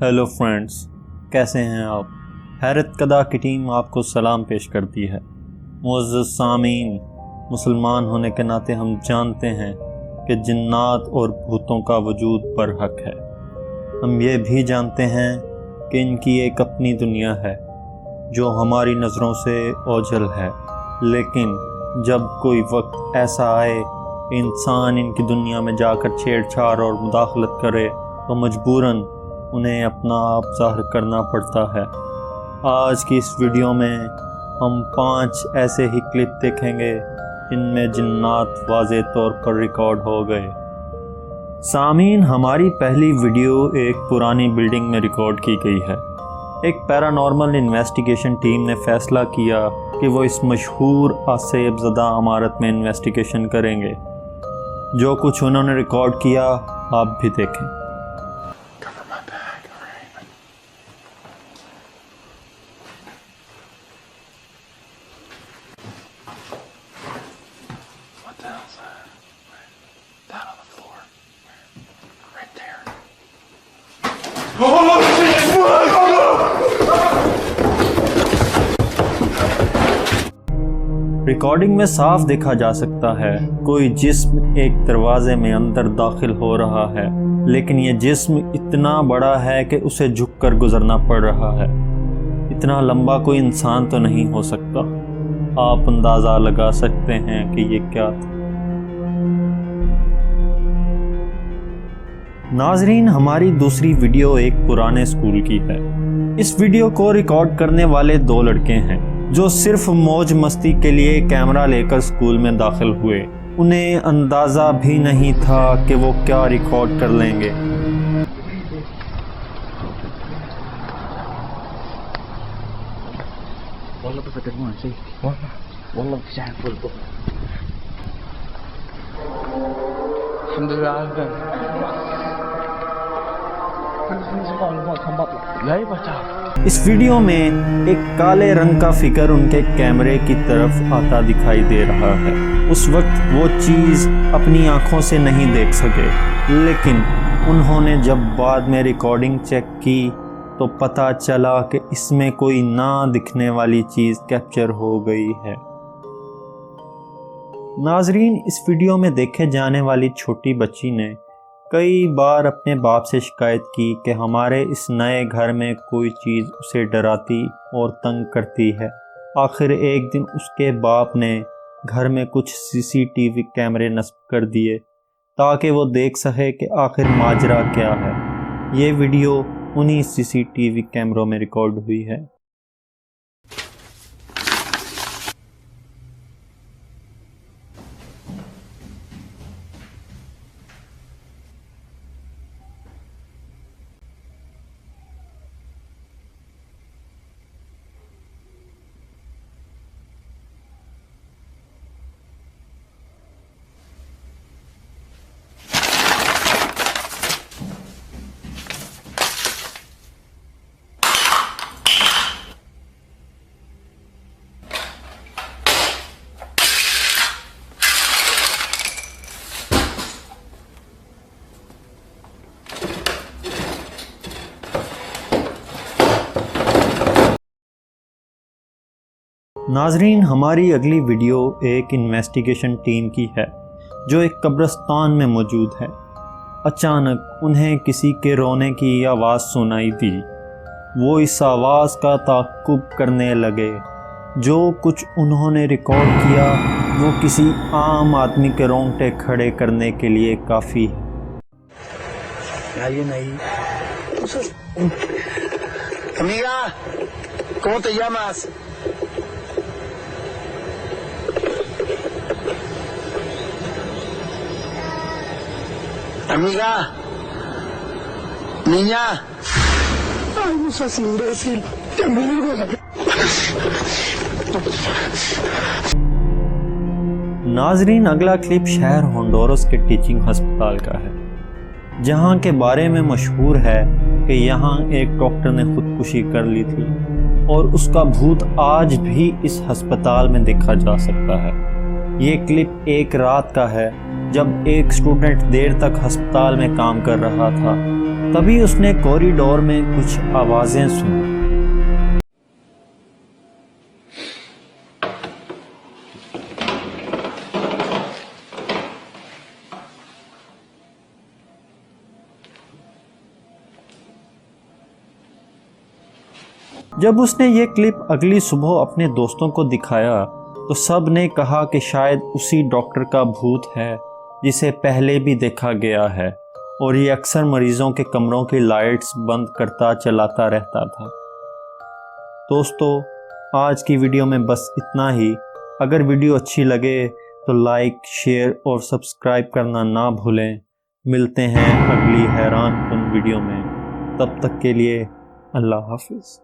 Hello friends, कैसे हैं आप। हैरत कदा की टीम आपको सलाम पेश करती है। मुअज़्ज़ज़ सामीन, मुसलमान होने के नाते हम जानते हैं कि जिन्नात और भूतों का वजूद बरहक है। हम ये भी जानते हैं कि इनकी एक अपनी दुनिया है जो हमारी नज़रों से ओझल है, लेकिन जब कोई वक्त ऐसा आए कि इंसान इनकी दुनिया में जाकर छेड़छाड़ और मुदाखलत करे तो मजबूरन उन्हें अपना आप ज़ाहिर करना पड़ता है। आज की इस वीडियो में हम 5 ऐसे ही क्लिप देखेंगे जिनमें जिन्नात वाज़े तौर पर रिकॉर्ड हो गए। सामीन, हमारी पहली वीडियो एक पुरानी बिल्डिंग में रिकॉर्ड की गई है। एक पैरानॉर्मल इन्वेस्टिगेशन टीम ने फ़ैसला किया कि वो इस मशहूर आसेब ज़दा इमारत में इन्वेस्टिगेशन करेंगे। जो कुछ उन्होंने रिकॉर्ड किया आप भी देखें। रिकॉर्डिंग में साफ देखा जा सकता है कोई जिस्म एक दरवाजे में अंदर दाखिल हो रहा है, लेकिन ये जिस्म इतना बड़ा है कि उसे झुककर गुजरना पड़ रहा है। इतना लंबा कोई इंसान तो नहीं हो सकता। आप अंदाज़ा लगा सकते हैं कि ये क्या था। नाजरीन, हमारी दूसरी वीडियो एक पुराने स्कूल की है। इस वीडियो को रिकॉर्ड करने वाले 2 लड़के हैं जो सिर्फ मौज मस्ती के लिए कैमरा लेकर स्कूल में दाखिल हुए। उन्हें अंदाज़ा भी नहीं था कि वो क्या रिकॉर्ड कर लेंगे। इस वीडियो में एक काले रंग का फिगर उनके कैमरे की तरफ आता दिखाई दे रहा है। उस वक्त वो चीज़ अपनी आंखों से नहीं देख सके, लेकिन उन्होंने जब बाद में रिकॉर्डिंग चेक की तो पता चला कि इसमें कोई ना दिखने वाली चीज़ कैप्चर हो गई है। नाजरीन, इस वीडियो में देखे जाने वाली छोटी बच्ची ने कई बार अपने बाप से शिकायत की कि हमारे इस नए घर में कोई चीज़ उसे डराती और तंग करती है। आखिर एक दिन उसके बाप ने घर में कुछ सीसीटीवी कैमरे नस्ब कर दिए ताकि वो देख सके कि आखिर माजरा क्या है। ये वीडियो उन्हीं सीसीटीवी कैमरों में रिकॉर्ड हुई है। नाजरीन, हमारी अगली वीडियो एक इन्वेस्टिगेशन टीम की है जो एक कब्रिस्तान में मौजूद है। अचानक उन्हें किसी के रोने की आवाज़ सुनाई दी। वो इस आवाज़ का ताक़ुब करने लगे। जो कुछ उन्होंने रिकॉर्ड किया वो किसी आम आदमी के रोंगटे खड़े करने के लिए काफ़ी है। Amiga, ¿cómo te llamas? Amiga, niña. Ay, no seas imbécil. Te amigo. नाजरीन, अगला क्लिप शहर होंडुरास के टीचिंग हस्पताल का है, जहां के बारे में मशहूर है कि यहां एक डॉक्टर ने खुदकुशी कर ली थी और उसका भूत आज भी इस हस्पताल में देखा जा सकता है। ये क्लिप एक रात का है जब एक स्टूडेंट देर तक अस्पताल में काम कर रहा था। تبھی اس نے کوریڈور میں کچھ آوازیں سنی۔ جب اس نے یہ کلپ اگلی صبح اپنے دوستوں کو دکھایا تو سب نے کہا کہ شاید اسی ڈاکٹر کا بھوت ہے جسے پہلے بھی دیکھا گیا ہے، اور یہ اکثر مریضوں کے کمروں کی لائٹس بند کرتا چلاتا رہتا تھا۔ دوستو، آج کی ویڈیو میں بس اتنا ہی۔ اگر ویڈیو اچھی لگے تو لائک، شیئر اور سبسکرائب کرنا نہ بھولیں۔ ملتے ہیں اگلی حیران کن ویڈیو میں، تب تک کے لیے اللہ حافظ۔